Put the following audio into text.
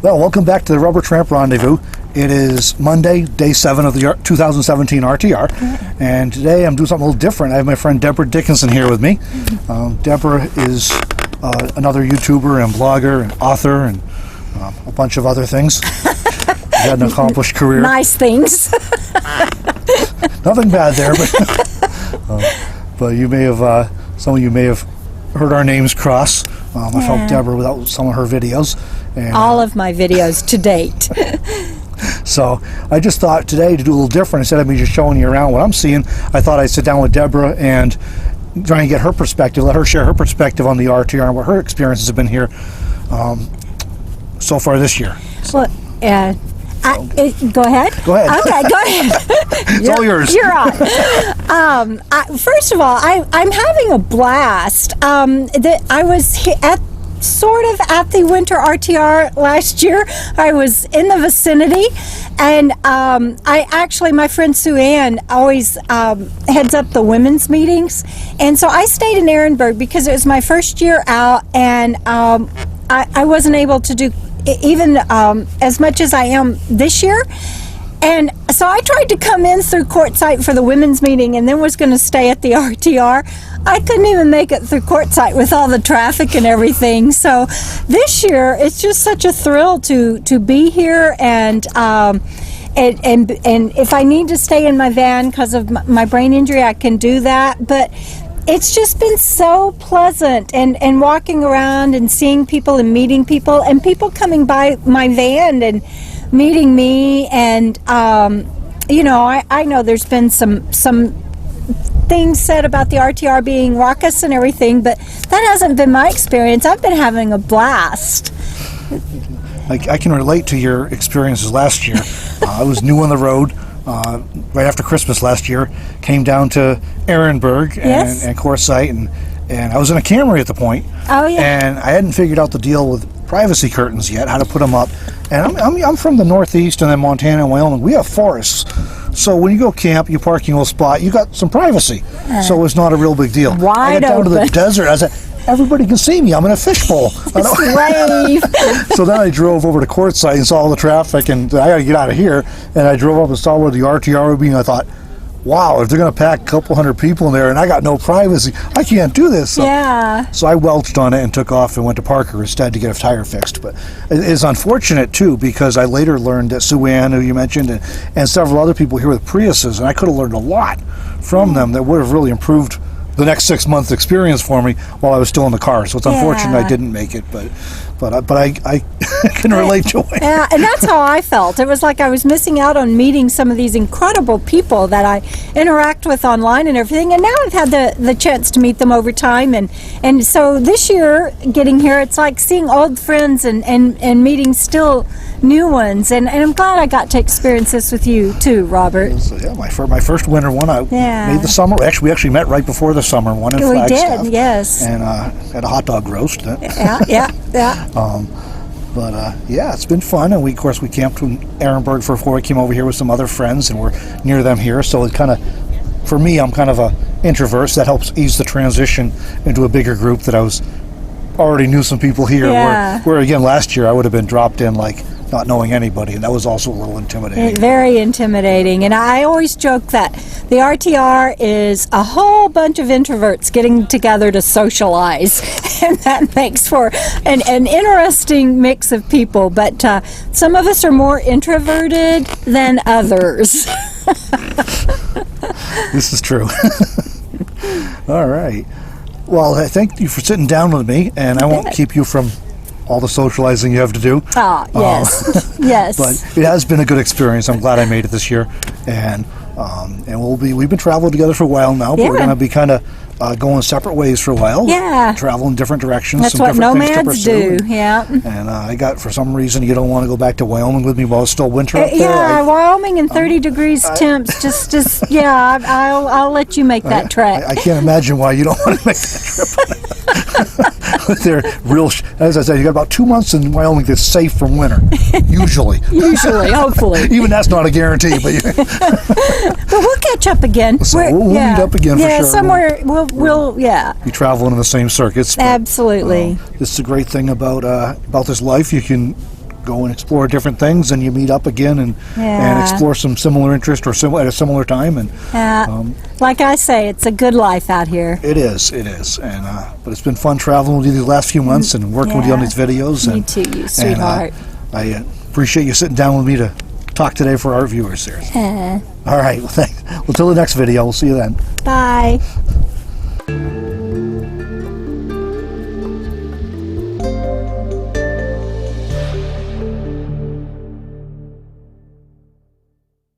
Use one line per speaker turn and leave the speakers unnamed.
Well, welcome back to the Rubber Tramp Rendezvous. It is Monday, day 7 of the 2017 RTR, and today I'm doing something a little different. I have my friend Debra Dickinson here with me. Debra is another YouTuber and blogger and author and a bunch of other things. She had an accomplished career.
Nice things.
Nothing bad there, but you may have, some of you may have heard our names cross. I felt Debra without some of her videos. And,
all of my videos to date.
So I just thought today to do a little different. Instead of me just showing you around what I'm seeing, I thought I'd sit down with Debra and try and get her perspective, let her share her perspective on the RTR and what her experiences have been here so far this year.
Well, go ahead.
Go ahead.
Okay, go ahead.
It's all yours.
You're on. First of all, I'm having a blast. I was sort of at the winter RTR last year. I was in the vicinity, and my friend Sue Ann always heads up the women's meetings, and so I stayed in Ehrenberg because it was my first year out, and I wasn't able to do even as much as I am this year. And so I tried to come in through Quartzsite for the women's meeting and then was going to stay at the RTR. I couldn't even make it through Quartzsite with all the traffic and everything. So this year, it's just such a thrill to be here, and if I need to stay in my van because of my brain injury, I can do that. But it's just been so pleasant, and walking around and seeing people and meeting people, and people coming by my van and meeting me, and I know there's been some things said about the RTR being raucous and everything, but that hasn't been my experience. I've been having a blast.
I can relate to your experiences last year. I was new on the road right after Christmas last year, came down to Ehrenberg and Quartzsite, and I was in a Camry at the point.
Oh, yeah.
And I hadn't figured out the deal with privacy curtains yet, how to put them up. And I'm from the Northeast, and then Montana and Wyoming. We have forests. So when you go camp, you park in a little spot, you got some privacy. So it's not a real big deal.
Wide
I got down
open
to the desert. I said, everybody can see me. I'm in a fishbowl.
Wave.
So then I drove over to Quartzsite and saw all the traffic, and I got to get out of here. And I drove up and saw where the RTR would be, and I thought, wow, if they're going to pack a couple hundred people in there and I got no privacy, I can't do this. So I welched on it and took off and went to Parker instead to get a tire fixed. But it's unfortunate, too, because I later learned that Sue Ann, who you mentioned, and several other people here with Priuses, and I could have learned a lot from them that would have really improved the next 6 months experience for me while I was still in the car. So it's unfortunate I didn't make it, but I can relate to it.
Yeah, and that's how I felt. It was like I was missing out on meeting some of these incredible people that I interact with online and everything, and now I've had the chance to meet them over time, and so this year getting here, it's like seeing old friends and meeting still new ones, and I'm glad I got to experience this with you too, Robert.
So, my first winter one, I made the summer. Actually, we actually met right before the summer one in Flagstaff.
We did, yes.
And had a hot dog roast.
Yeah.
It's been fun, and we camped in Ehrenberg before we came over here with some other friends, and we're near them here, so it kind of, for me, I'm kind of a introvert, so that helps ease the transition into a bigger group that I was already knew some people here, where again last year I would have been dropped in like not knowing anybody, and that was also a little intimidating.
Very intimidating, and I always joke that the RTR is a whole bunch of introverts getting together to socialize, and that makes for an interesting mix of people, but some of us are more introverted than others.
This is true. All right. Well, I thank you for sitting down with me, and I won't keep you from all the socializing you have to do.
Yes. Yes.
But it has been a good experience. I'm glad I made it this year, and we've been traveling together for a while now, but we're going to be kind of going separate ways for a while.
Yeah.
Travel in different directions.
That's
some
what nomads do. And
I got, for some reason, you don't want to go back to Wyoming with me while it's still winter up there.
Yeah, Wyoming and 30 degrees temps. Just I'll let you make that trek.
I can't imagine why you don't want to make that trip. They're real. As I said, you got about 2 months in Wyoming that's safe from winter. Usually,
hopefully.
Even that's not a guarantee, but
we'll catch up again.
So we'll meet up again for sure.
Yeah, somewhere we'll be
traveling in the same circuits.
Absolutely.
This is a great thing about this life. You can go and explore different things, and you meet up again and explore some similar interest or at a similar time. And
like I say, it's a good life out here.
it is, and but it's been fun traveling with you these last few months and working with you on these videos.
Me
And
too, you sweetheart.
I appreciate you sitting down with me to talk today for our viewers here. All right, well, thanks. Well, till the next video, we'll see you then.
Bye.